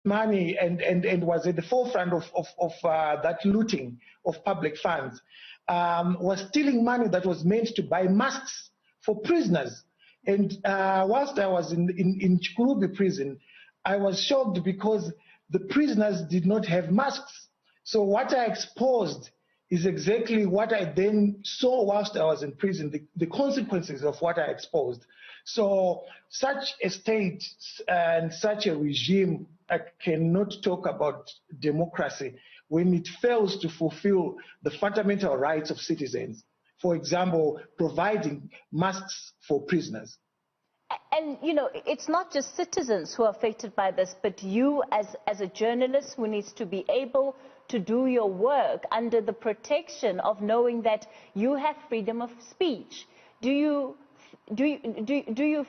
money and was at the forefront of that looting of public funds, was stealing money that was meant to buy masks for prisoners. And whilst I was in Chikurubi prison, I was shocked because the prisoners did not have masks. So what I exposed is exactly what I then saw whilst I was in prison, the consequences of what I exposed. So such a state and such a regime cannot talk about democracy when it fails to fulfill the fundamental rights of citizens. For example, providing masks for prisoners. And, you know, it's not just citizens who are affected by this, but you as a journalist who needs to be able to do your work under the protection of knowing that you have freedom of speech. Do you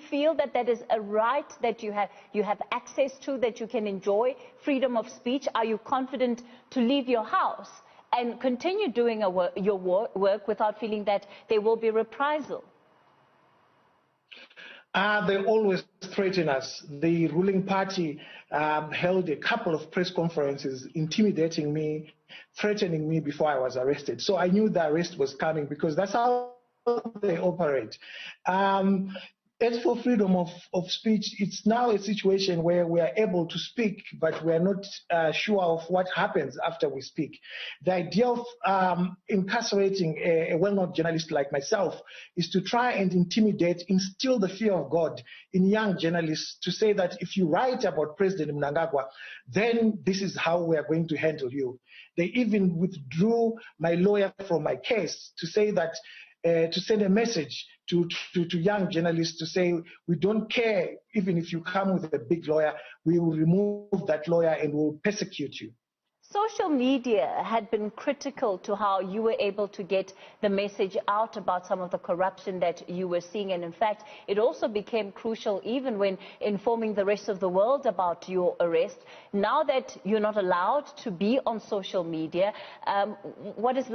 feel that that is a right that you have access to, that you can enjoy freedom of speech? Are you confident to leave your house and continue doing your work without feeling that there will be reprisal? They always threaten us. The ruling party held a couple of press conferences intimidating me, threatening me before I was arrested. So I knew the arrest was coming because that's how they operate. As for freedom of speech, it's now a situation where we are able to speak, but we are not sure of what happens after we speak. The idea of incarcerating a well-known journalist like myself is to try and intimidate, instill the fear of God in young journalists, to say that if you write about President Mnangagwa, then this is how we are going to handle you. They even withdrew my lawyer from my case to say that to send a message to young journalists to say, we don't care even if you come with a big lawyer, we will remove that lawyer and will persecute you. Social media had been critical to how you were able to get the message out about some of the corruption that you were seeing. And in fact, it also became crucial even when informing the rest of the world about your arrest. Now that you're not allowed to be on social media, what is